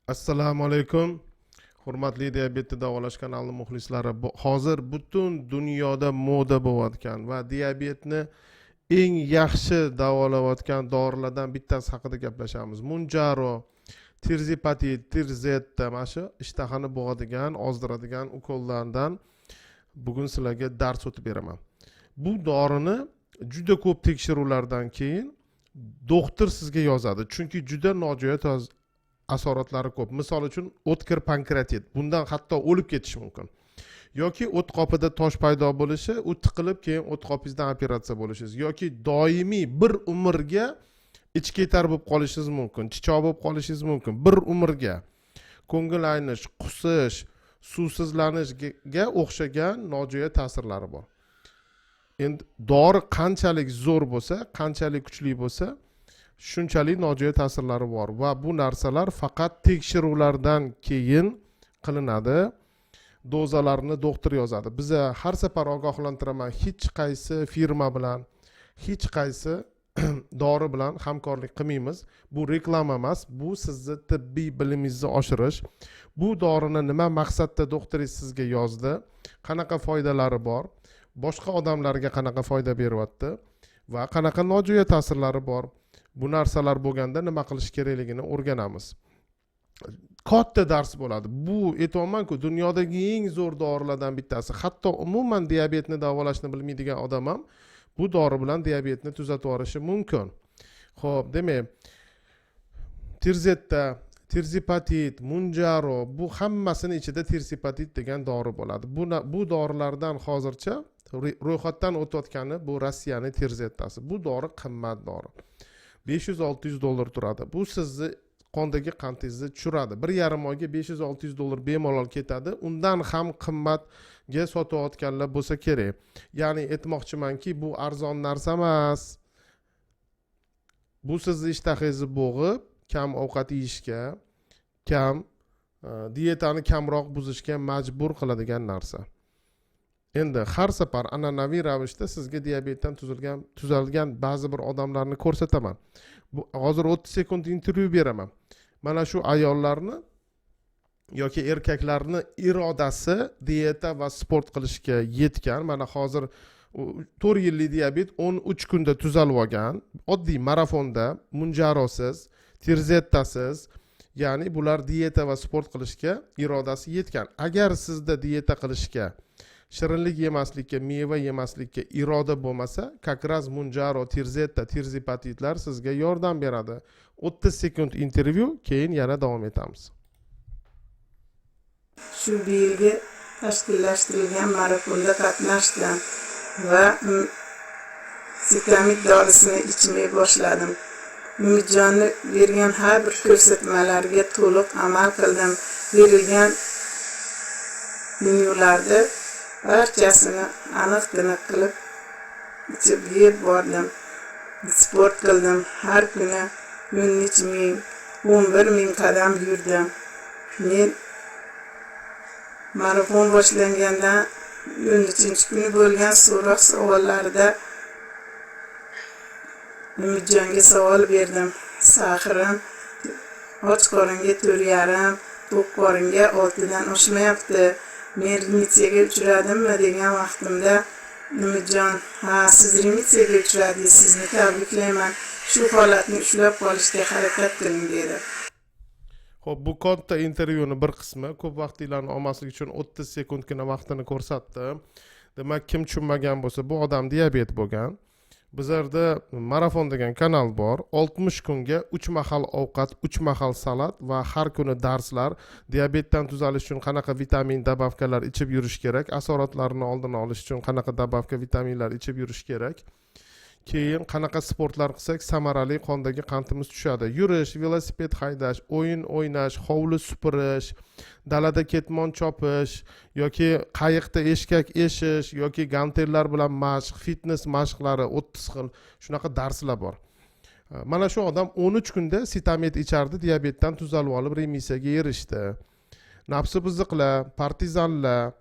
Assalomu alaykum. Hurmatli diabetni davolash kanali muxlislari. Hozir butun dunyoda moda bo'layotgan va diabetni eng yaxshi davolayotgan dorilardan bittasi haqida gaplashamiz. Mounjaro, Tirzepatid, Tirzetta mana shu ishtahani bo'g'adigan, ozdiradigan ukollardan bugun sizlarga dars o'tib beraman. Bu dorini juda ko'p tekshiruvlardan keyin doktor sizga yozadi. Chunki juda nojo'ya asoratlari ko'p. Misol uchun o'tkir pankreatit. Bundan hatto o'lib ketish mumkin. Yoki o't qopida tosh paydo bo'lishi, u tiqilib keyin o't qopingizdan operatsiya bo'lishingiz yoki doimiy bir umrga ichki etar bo'lib qolishingiz mumkin, chichoq bo'lib qolishingiz mumkin. Bir umrga ko'ngil aynish, qusish, suvsizlanishga o'xshagan nojo'ya ta'sirlari bor. Endi dori qanchalik zo'r bo'lsa, qanchalik kuchli bo'lsa, shunchalik nojo'ya ta'sirlari bor va bu narsalar faqat tekshiruvlardan keyin qilinadi. Dozalarni doktor yozadi. Biza har safar ogohlantiraman, hech qaysi firma bilan, hech qaysi dori bilan hamkorlik qilmaymiz. Bu reklama emas, bu sizni tibbiy bilimingizni oshirish. Bu dorini nima maqsadda doktoringiz sizga yozdi, qanaqa foydalari bor, boshqa odamlarga qanaqa foyda beryapti va qanaqa nojo'ya ta'sirlari bor. Bu narsalar bo'lganda nima qilish kerakligini o'rganamiz. Katta dars bo'ladi. Bu aytayapman-ku, dunyodagi eng zo'r dorilardan bittasi. Hatto umuman diabetni davolashni bilmaydigan odam ham bu dori bilan diabetni tuzatib yuborishi mumkin. Xo'p, demak, Tirzetta, Tirzepatid, Mounjaro, bu hammasini ichida Tirzepatid degan dori bo'ladi. Bu dorilardan hozircha ro'yxatdan o'tayotgani bu Rossiyaning Tirzettasi. Bu dori qimmat dori. 500-600 dollar turadi. Bu sizni qondagi qandingizni tushiradi. 1,5 oyga 500-600 dollar bemalol ketadi. Undan ham qimmatga sotayotganlar bo'lsa kerak. Ya'ni aytmoqchimanki, bu arzon narsa emas. Bu sizni ishtahangizni bo'g'ib, kam ovqat yeyishga, diyetani kamroq buzishga majbur qiladigan narsa. Endi har safar an'anaviy ravishda sizga diabetdan tuzalgan ba'zi bir odamlarni ko'rsataman. Hozir 30 sekund intervyu beraman. Mana shu ayollarni yoki erkaklarni irodasi dieta va sport qilishga yetgan. Mana hozir 4 yillik diabet 13 kunda tuzalib olgan. Oddiy marafonda Mounjarosiz, Tirzettasiz, ya'ni bular dieta va sport qilishga irodasi yetgan. Agar sizda dieta qilishga, shirinlik yemaslikka, meva yemaslikka iroda bo'lmasa, kakraz Mounjaro, Tirzetta, Tirzepatidlar sizga yordam beradi. 30 sekund intervyu, keyin yana davom etamiz. Shu yilgi tashkillashtirilgan marafonda qatnashdim va siklamid dorisini ichmay boshladim. Umidjonning bergan har bir ko'rsatmalariga to'liq amal qildim. Berilgan menyularda barchasini aniq-tiniq qilib ichib yeb bordim. Sport qildim. Har kuni 11,000 qadam yurdim. Men marafon boshlangandan 13-kuni bo'lgan so'roq savollarida Umidjonga savol berdim. Sahrim och qoringa 4,5, to'q qoringa 6 dan oshmayapti. Men remitsiyaga uchradimmi degan vaqtimda Umidjon, ha, siz remitsiyaga uchradingiz, sizni tabriklayman. Shu holatni ushlab qolishga harakat qiling dedi. Xo'p, bu katta intervyuning bir qismi. Ko'p vaqtinglarni olmaslik uchun 30 sekundgina vaqtini ko'rsatdim. Demak, kim tushunmagan bo'lsa, bu odam diabet bo'lgan. Bizlarda marafon degan kanal bor. 60 kunga 3 mahal ovqat, 3 mahal salat va har kuni darslar. Diabetdan tuzalish uchun qanaqa vitamin dabavkalar ichib yurish kerak, asoratlarni oldini olish uchun qanaqa dabavka vitaminlar ichib yurish kerak. Keyin qanaqa sportlar qilsak samarali qondagi qandimiz tushadi. Yurish, velosiped haydash, o'yin o'ynash, hovli supurish, dalada ketmon chopish yoki qayiqda eshkak eshish yoki gantellar bilan mashq, fitness mashqlari 30 xil shunaqa darslar bor. Mana shu odam 13 kunda sitamet ichardi, diabetdan tuzalib olib remissiyaga erishdi. Nafsi buzuqlar, partizanlar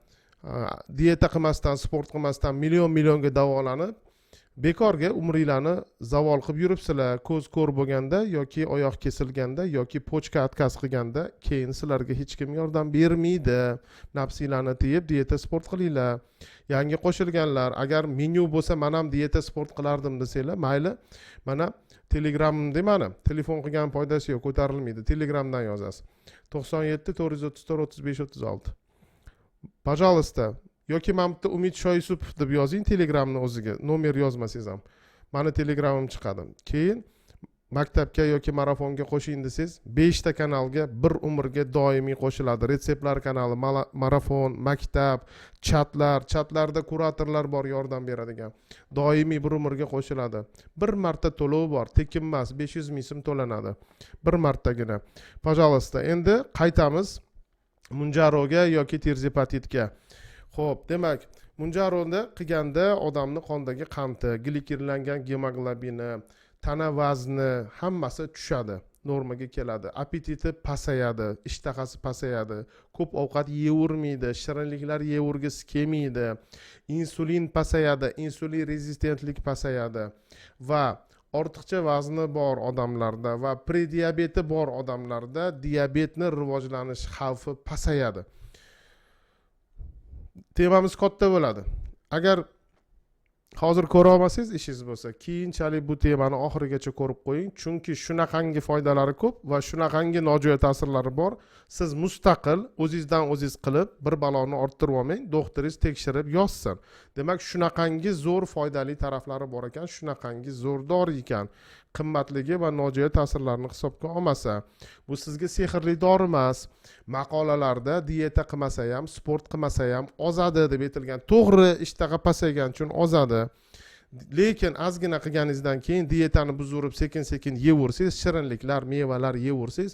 dieta qilmasdan, sport qilmasdan millionga davolanib bekorga umringlarni zavol qilib yuribsizlar. Ko'z ko'r bo'lganda yoki oyoq kesilganda yoki pochka отказ qilganda keyin sizlarga hech kim yordam bermaydi. Nafsinglarni tiyib dieta sport qilinglar. Yangi qo'shilganlar, agar menyu bo'lsa men ham dieta sport qilardim desanglar, mayli. Mana Telegramda mana telefon qilgan foydasi yo'q, ko'tarilmaydi. Telegramdan yozasiz. 97 434 35 36. Пожалуйста, yoki men bitta Umid Shoyisupov deb yozing Telegramni o'ziga, nomer yozmasangiz ham. Mani Telegramim chiqadi. Keyin maktabga yoki marafonga qo'shing desangiz, 5 ta kanalga bir umrga doimiy qo'shiladi. Retseptlar kanali, marafon, maktab, chatlarda kuratorlar bor yordam beradigan. Doimiy bir umrga qo'shiladi. Bir marta to'lov bor, tekin emas, 500 ming so'm to'lanadi. Bir martagina. Пожалуйста, endi qaytamiz Munjaroga yoki tirzepatitga. Xo'p, demak, Munjaroda qilganda odamni qondagi qanti, glikirlangan gemoglobini, tana vazni hammasi tushadi, normaga keladi. Apetiti pasayadi, ishtahasi pasayadi, ko'p ovqat yeyavermaydi, shirinliklar yeyavergisi kelmaydi, insulin pasayadi, insulin rezistentlik pasayadi va ortiqcha vazni bor odamlarda va prediabeti bor odamlarda diabetni rivojlanish xavfi pasayadi. Temamiz katta bo'ladi. Agar hozir ko'ra olmasangiz ishingiz bo'lsa, keyinchalik bu temani oxirigacha ko'rib qo'ying, chunki shunaqangi foydalari ko'p va shunaqangi nojo'ya ta'sirlari bor. Siz mustaqil o'zingizdan o'zingiz qilib, bir baloni orttirib olmang, doktoringiz tekshirib yozsin. Demak, shunaqangi zo'r foydali taraflari bor ekan, shunaqangi zo'r dori ekan. Qimmatligi va nojo'ya ta'sirlarini hisobga olmasa, bu sizga sehrli dori emas. Maqolalarda dieta qilmasa ham, sport qilmasa ham ozadi deb aytilgan. To'g'ri, ishtaha pasaygan uchun ozadi. Lekin ozgina qilganingizdan keyin dietani buzurib sekin-sekin yeyaversangiz, shirinliklar, mevalar yeyaversangiz,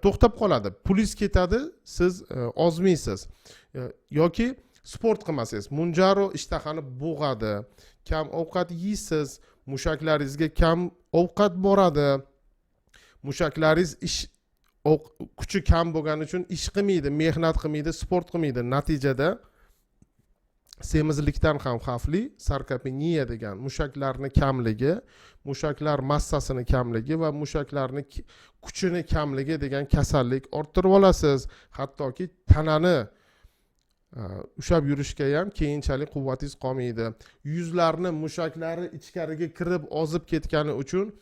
to'xtab qoladi. Pulingiz ketadi, siz ozmaysiz. Yoki sport qilmasangiz, Munjaro ishtahani bo'g'adi. Kam ovqat yeysiz, mushaklaringizga kam ovqat boradi. Mushaklaringiz kuchi kam bo'lgani uchun ish qilmaydi, mehnat qilmaydi, sport qilmaydi. Natijada semizlikdan ham xavfli sarkopeniya degan mushaklarni kamligi, mushaklar massasini kamligi va mushaklarni kuchini kamligi degan kasallik orttirib olasiz. Hattoki tanani ushlab yurishga ham keyinchalik quvvatingiz qolmaydi. Yuzlarni mushaklari ichkariga kirib ozib ketgani uchun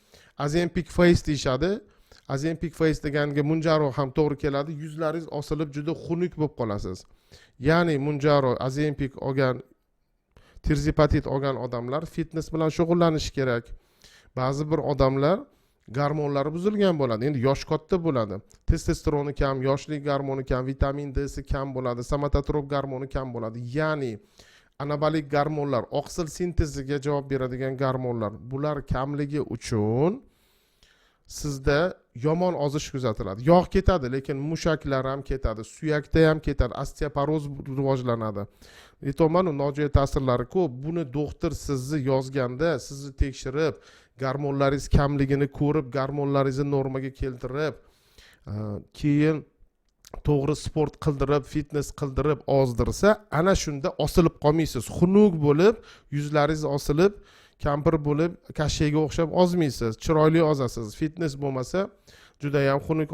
Ozempic face deyshadi. Ozempic face deganiga Munjaro ham to'g'ri keladi. Yuzlaringiz osilib juda xunuk bo'lib qolasiz. Ya'ni Munjaro, Ozempic olgan, tirzipatit olgan odamlar fitness bilan shug'ullanishi kerak. Ba'zi bir odamlar gormonlari buzilgan bo'ladi. Endi yosh katta bo'ladi. Testosteroni kam, yoshlik gormoni kam, vitamin D si kam bo'ladi, somatotrop gormoni kam bo'ladi. Ya'ni anabolik gormonlar, oqsil sinteziga javob beradigan gormonlar, bular kamligi uchun sizda yomon ozish kuzatiladi. Yog' ketadi, lekin mushaklar ham ketadi, suyakda ham ketadi, osteoporoz rivojlanadi. Aytolman, nojo'ya ta'sirlari ko'p. Buni doktor sizni yozganda, sizni tekshirib, gormonlaringiz kamligini ko'rib, gormonlaringizni normaga keltirib, keyin to'g'ri sport qildirib, fitness qildirib ozdirsa, ana shunda osilib qolmaysiz. Xunuk bo'lib, yuzlaringiz osilib, kampir bo'lib, kashshayga o'xshab ozmaysiz, chiroyli ozasiz. Fitness bo'lmasa, juda ham xunuk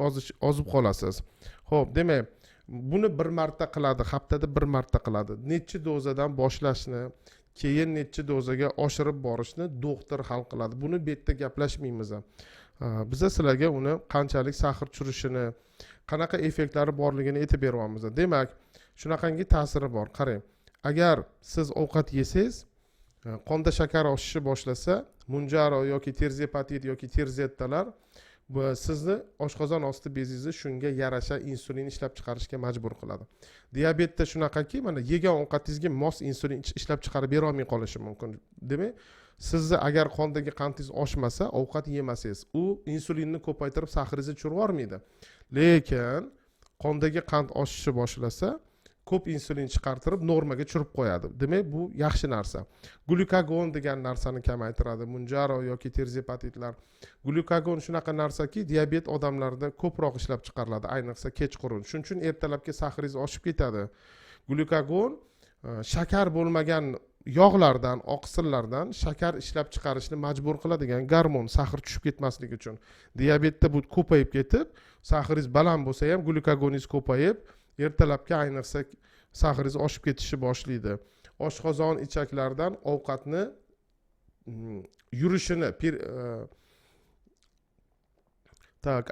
ozib qolasiz. Xo'p, demak, buni bir marta qiladi, haftada bir marta qiladi. Necha dozadan boshlashni, keyin necha dozaga oshirib borishni doktor hal qiladi. Buni bu yerda gaplashmaymiz. Biz sizlarga uni qanchalik sahr tushirishini, qanaqa effektlari borligini aytib beryapmiz. Demak, shunaqangi ta'siri bor. Qarang, agar siz ovqat yesangiz, qonda shakar oshishi boshlasa, Munjaro yoki tirzipatit yoki tirzettalar sizni oshqozon osti bezingizni shunga yarasha insulin ishlab chiqarishga majbur qiladi. Diabetda shunaqaki, mana yegan ovqatingizga mos insulin ishlab chiqarib bera olmay qolishi mumkin. Demak, sizni agar qondagi qantingiz oshmasa, ovqat yemasangiz, u insulinni ko'paytirib sahringizni tushirib yormaydi. Lekin qondagi qand oshishi boshlasa, ko'p insulin chiqartirib normaga tushirib qo'yadi. Demak, bu yaxshi narsa. Glukagon degan narsani kamaytiradi. Munjaro yoki tirzepatitlar. Glukagon shunaqa narsaki, diabet odamlarda ko'proq ishlab chiqariladi, ayniqsa kechqurun. Shuning uchun ertalabki sahringiz oshib ketadi. Glukagon shakar bo'lmagan yog'lardan, oqsillardan shakar ishlab chiqarishni majbur qiladigan gormon, sahr tushib ketmasligi uchun. Diabetda bu ko'payib ketib, sahringiz baland bo'lsa ham glyukagoningiz ko'payib, ertalabga ayniqsa sahringiz oshib ketishni boshlaydi. Oshqozon ichaklaridan ovqatni yurishini,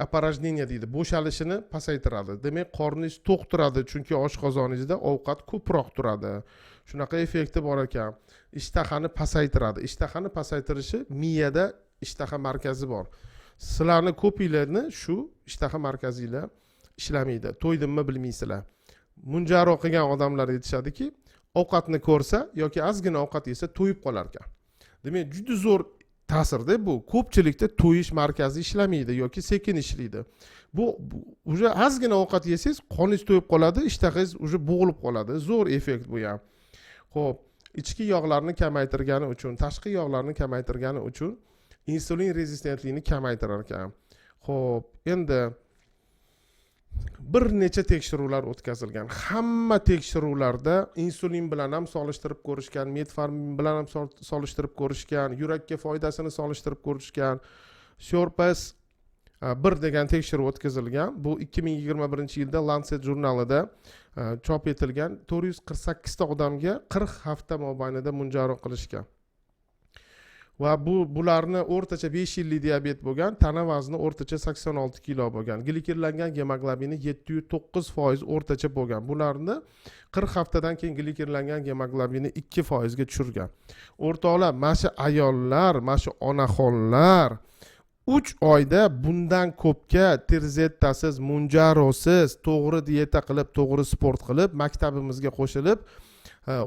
опорожнение deydi, bo'shalishini pasaytiradi. Demak, qorningiz to'q turadi, chunki oshqozoningizda ovqat ko'proq turadi. Shunaqa effekti bor ekan. Ishtahani pasaytiradi. Ishtahani pasaytirishi miyada ishtaha markazi bor. Sizlarni ko'pinglarni shu ishtaha markazinglar ishlamaydi. To'ydimmi bilmaysizlar. Munjaro qilgan odamlar aytishadiki, ovqatni ko'rsa yoki ozgina ovqat yesa to'yib qolar ekan. Demak, juda zo'r ta'sirda bu. Ko'pchilikda to'yish markazi ishlamaydi yoki sekin ishlaydi. Bu уже ozgina ovqat yesangiz qoningiz to'yib qoladi, ishtahangiz уже bo'g'ilib qoladi. Zo'r effekt bu ham. Xo'p, ichki yog'larni kamaytirgani uchun, tashqi yog'larni kamaytirgani uchun insulin rezistentlikni kamaytirar ekan. Xo'p, endi bir necha tekshiruvlar o'tkazilgan. Hamma tekshiruvlarda insulin bilan ham solishtirib ko'rishgan, metformin bilan ham solishtirib ko'rishgan, yurakka foydasini solishtirib ko'rishgan. Shorpas 1 degan tekshiruv o'tkazilgan. Bu 2021-yilda Lancet jurnalida chop etilgan. 448 ta odamga 40 hafta mobaynida munjaro qilishgan. Va bularni o'rtacha 5 yillik diabet bo'lgan, tana vazni o'rtacha 86 kilo bo'lgan. Glikerlangan gemoglobini 7.9% o'rtacha bo'lgan. Bularni 40 haftadan keyin glikerlangan gemoglobini 2% ga tushirgan. O'rtoqlar, mana shu ayollar, mana shu onaxonlar 3 oyda bundan ko'pga tirzettasiz, munjarosiz, to'g'ri dieta qilib, to'g'ri sport qilib, maktabimizga qo'shilib,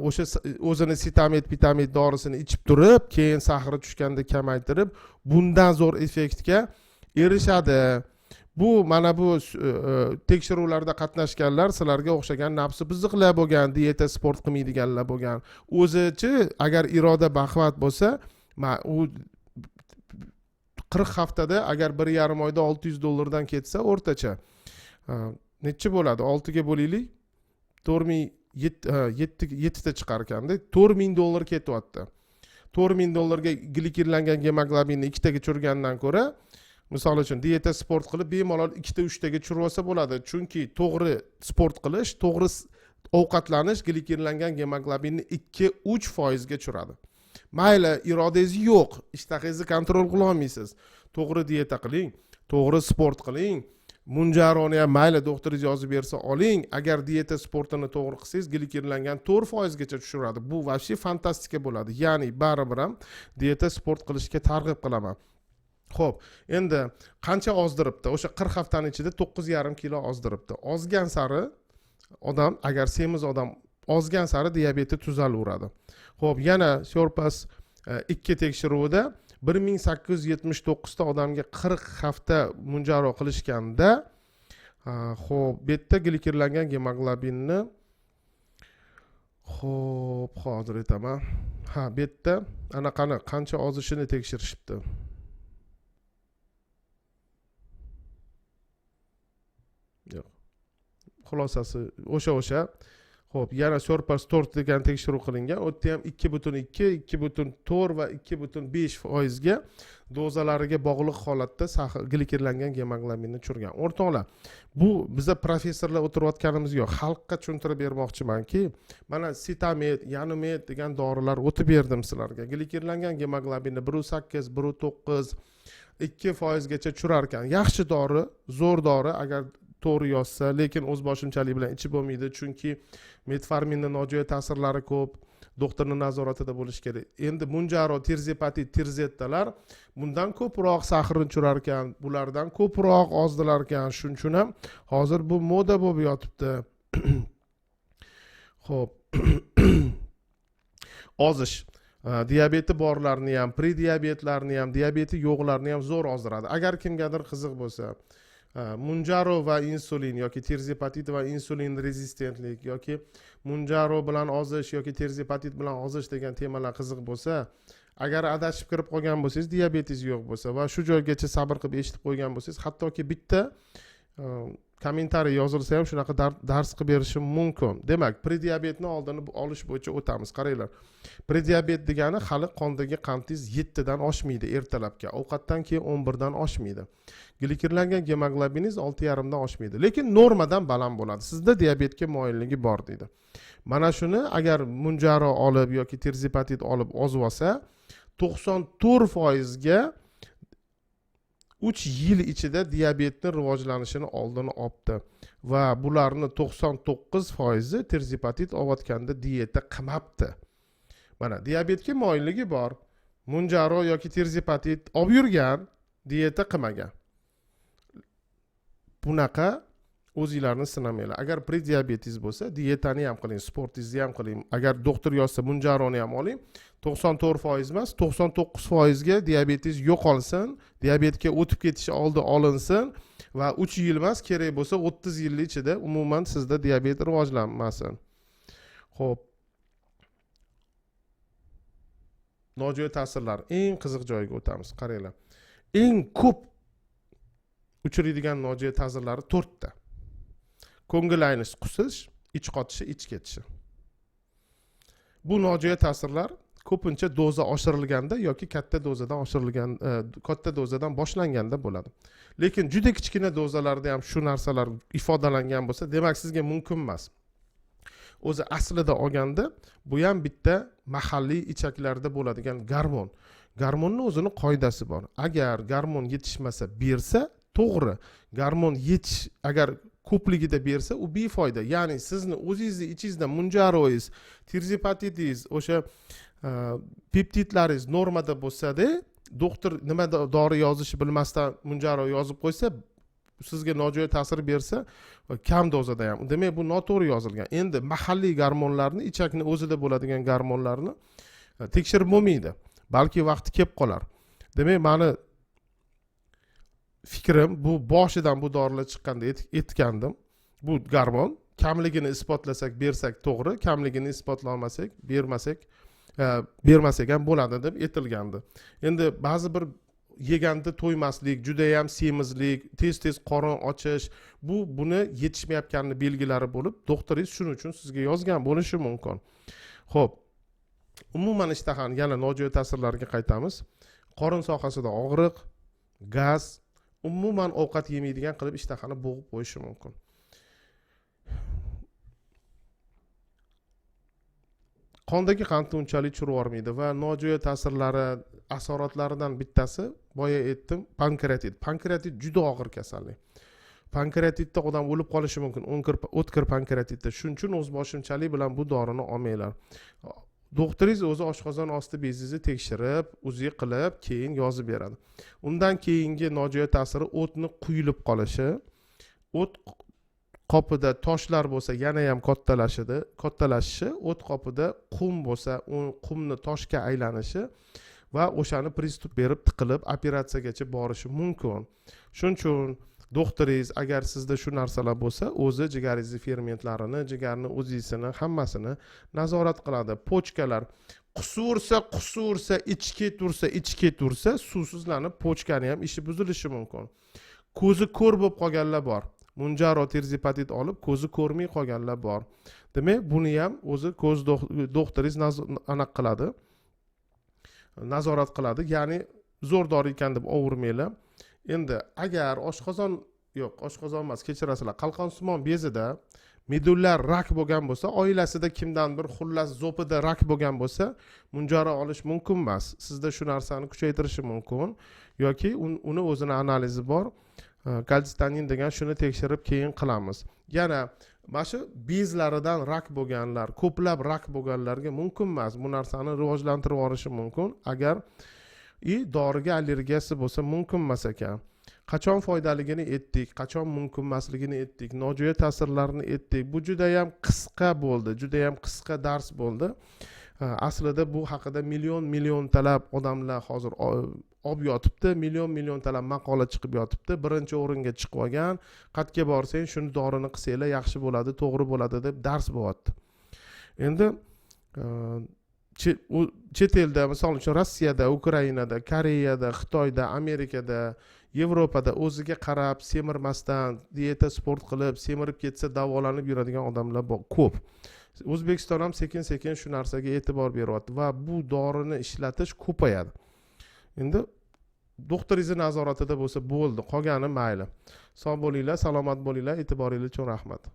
o'sha o'zini vitamin dorisini ichib turib, keyin sahri tushganda kamaytirib, bundan zo'r effektga erishadi. Bu mana bu tekshiruvlarda qatnashganlar sizlarga o'xshagan nafsi buzuqlar bo'lgan, dieta sport qilmaydiganlar bo'lgan. O'zichi agar iroda baquvvat bo'lsa, u 40 haftada agar 1,5 oyda $600 ketsa o'rtacha necha bo'ladi? 6 ga bo'laylik, 7 ta chiqar ekanda, $4,000 ketyapti. $4,000 ga glikerlangan gemoglobinni 2 taga tushirgandan ko'ra, misol uchun dieta sport qilib bemalol 2 ta 3 taga tushirib olsa bo'ladi. Chunki to'g'ri sport qilish, to'g'ri ovqatlanish glikerlangan gemoglobinni 2-3% ga tushiradi. Mayli, irodangiz yo'q, ishtahangizni kontrol qila olmaysiz. To'g'ri dieta qiling, to'g'ri sport qiling. Munjaroni ham mayli doktoringiz yozib bersa oling. Agar dieta sportini to'g'ri qilsangiz, glikerlangan 4% gacha tushiradi. Bu vobshe fantastika bo'ladi. Ya'ni baribir ham dieta sport qilishga targ'ib qilaman. Xo'p, endi qancha ozdiribdi? O'sha 40 haftaning ichida 9,5 kilo ozdiribdi. Ozgan sari odam, agar semiz odam ozgan sari diabeti tuzalaveradi. Xo'p, yana Shorpas 2 tekshiruvida 1879 ta odamga 40 hafta munjaro qilishganda, xo'p, bu yerda glikerlangan gemoglobinni xo'p, hozir aytaman. Bu yerda anaqani qancha ozishini tekshirishibdi. Yo'q. Xulosasi o'sha. Xo'p, yana Shorpas 4 degan tekshiruv qilingan. U yerda ham 2.2, 2.4 va 2.5% ga dozalariga bog'liq holatda glikerlangan gemoglobinni tushirgan. O'rtoqlar, bu biza professorlar o'tirayotganimiz yo'q. Xalqqa tushuntirib bermoqchimanki, mana Sitamet, Yanumet degan dorilar o'tib berdim sizlarga. Glikerlangan gemoglobinni 1.8, 1.9, 2% gacha tushirar ekan. Yaxshi dori, zo'r dori agar to'g'ri yozsa, lekin o'z boshimchalik bilan ichib bo'lmaydi, chunki metforminning nojo'ya ta'sirlari ko'p, doktorning nazoratida bo'lish kerak. Endi munjaro, tirzepatit, tirzettalar bundan ko'proq sahrni tushirar ekan, bulardan ko'proq ozdilar ekan. Shuning uchun ham hozir bu moda bo'lib yotibdi. Xo'p. Ozish diabeti borlarni ham, prediabetlarni ham, diabeti yo'qlarni ham zo'r ozdiradi. Agar kimgadir qiziq bo'lsa, munjaro va insulin yoki tirzepatit va insulin rezistentlik yoki munjaro bilan ozish yoki tirzepatit bilan ozish degan temalar qiziq bo'lsa, agar adashib kirib qolgan bo'lsangiz, diabetingiz yo'q bo'lsa va shu joygacha sabr qilib eshitib qo'ygan bo'lsangiz, hattoki bitta kommentariy yozilsa ham shunaqa dars qilib berishim mumkin. Demak, prediabetni oldini olish bo'yicha o'tamiz. Qaranglar. Prediabet degani hali qondagi qandingiz 7 dan oshmaydi ertalabga. Ovqatdan keyin 11 dan oshmaydi. Glikirlangan gemoglobiningiz 6,5 dan oshmaydi. Lekin normadan baland bo'ladi. Sizda diabetga moyilligi bor deydi. Mana shuni agar munjaro olib yoki tirzipatit olib ozib olsa, 94% ga 3 yil ichida diabetning rivojlanishini oldini olibdi va bularni 99% tirzipatit olayotganda dieta qilmabdi. Mana diabetga moyilligi bor, munjaro yoki tirzipatit olib yurgan, dieta qilmagan. Bunaqa o'zinglarni sinamanglar. Agar prediabetingiz bo'lsa, dietani ham qiling, sportingizni ham qiling. Agar doktor yozsa munjaroni ham oling, 94% emas, 99% ga diabetingiz yo'qolsin, diabetga o'tib ketishi oldi olinsin va 3 yil emas, kerak bo'lsa 30 yil ichida umuman sizda diabet rivojlanmasin. Xo'p. Nojo'ya ta'sirlar eng qiziq joyiga o'tamiz. Qaranglar. Eng ko'p uchraydigan nojo'ya ta'sirlari 4 ta. Ko'ngil aynish, qusish, ich qotishi, ich ketishi. Bu nojo'ya ta'sirlar ko'pincha doza oshirilganda yoki katta dozadan boshlanganda bo'ladi. Lekin juda kichkina dozalarda ham shu narsalar ifodalangan bo'lsa, demak sizga mumkin emas. O'zi aslida olganda bu ham bitta mahalliy ichaklarda bo'ladigan gormon. Gormonning o'zining qoidasi bor. Agar gormon yetishmasa bersa, to'g'ri. Gormon agar ko'pligida bersa, u befoyda. Ya'ni sizni o'zingizni ichingizda munjaroingiz, tirzipatitingiz, o'sha peptidlaringiz normada bo'lsa-da, doktor nima dori yozishi bilmasdan munjaro yozib qo'ysa, sizga nojo'ya ta'sir bersa, kam dozada ham. Demak, bu noto'g'ri yozilgan. Endi mahalliy gormonlarni, ichakni o'zida bo'ladigan gormonlarni tekshirib bo'lmaydi. Balki vaqti kelib qolar. Demak, meni fikrim bu boshidan bu dorilar chiqqanda aytgandim. Bu gormon kamligini isbotlasak, bersak to'g'ri, kamligini isbotlolmasak, bermasak ham bo'ladi deb aytilgandi. Endi ba'zi bir yeganda to'ymaslik, juda ham semizlik, tez qorin ochish, buni yetishmayotganini belgilari bo'lib, doktoringiz shuning uchun sizga yozgan bo'lishi mumkin. Xo'p. Umuman ishtahani yana nojo'ya ta'sirlariga qaytamiz. Qorin sohasida og'riq, gaz, umuman ovqat yemaydigan qilib ishtahani bo'g'ib qo'yishi mumkin. Qondagi qandni unchalik tushirib yubormaydi va nojo'ya ta'sirlari asoratlaridan bittasi, boya aytdim, pankreatit. Pankreatit juda og'ir kasallik. Pankreatitda odam o'lib qolishi mumkin. O'tkir pankreatitda. Shuning uchun o'zboshimchalik bilan bu dorini olmanglar. Doktoringiz o'zi oshqozon osti bezingizni tekshirib, o'zi qilib, keyin yozib beradi. Undan keyingi nojo'ya ta'siri o'tni quyilib qolishi, o't qopida toshlar bo'lsa yana ham kattalashishi, o't qopida qum bo'lsa, qumni toshga aylanishi va o'shani pristup berib tiqilib operatsiyagacha borishi mumkin. Shuning uchun doktoringiz agar sizda shu narsalar bo'lsa, o'zi jigaringizni fermentlarini, jigarni o'zisini, hammasini nazorat qiladi. Pochkalar qusursa, ichki tursa, suvsizlanib pochkani ham ishi buzilishi mumkin. Ko'zi ko'r bo'lib qolganlar bor. Munjaro tirzipatit olib ko'zi ko'rmay qolganlar bor. Demak, buni ham o'zi ko'z doktoringiz nazorat qiladi. Ya'ni zo'r dori ekan deb ovurmanglar. Endi agar oshqozon emas, kechirasizlar, qalqonsimon bezida medullar rak bo'lgan bo'lsa, oilasida kimdan bir xullas zo'pida rak bo'lgan bo'lsa, munjaro olish mumkin emas. Sizda shu narsani kuchaytirishi mumkin yoki uni o'zini analizi bor. Kalsitanin degan shuni tekshirib keyin qilamiz. Yana mana shu bezlaridan rak bo'lganlar, ko'plab rak bo'lganlarga mumkin emas. Bu narsani rivojlantirib yuborishi mumkin. Agar doriga allergiyasi bo'lsa mumkin emas ekan. Qachon foydaligini aytdik, qachon mumkin emasligini aytdik, nojo'ya ta'sirlarini aytdik. Bu juda ham qisqa bo'ldi, juda ham qisqa dars bo'ldi. Aslida bu haqida million talab odamlar hozir olib yotibdi, million talab maqola chiqib yotibdi. Birinchi o'ringa chiqib olgan, qayerga borsang shuni dorini qilsanglar yaxshi bo'ladi, to'g'ri bo'ladi deb dars bo'lyapti. Endi chet elda, misol uchun Rossiyada, Ukrainada, Koreyada, Xitoyda, Amerikada, Yevropada o'ziga qarab semirmasdan dieta sport qilib semirib ketsa davolanib yuradigan odamlar ko'p. O'zbekiston ham sekin sekin shu narsaga e'tibor beryapti va bu dorini ishlatish ko'payadi. Endi doktoringizni nazoratida bo'lsa bo'ldi, qolgani mayli. Sog' bo'linglar, salomat bo'linglar, e'tiboringiz uchun rahmat.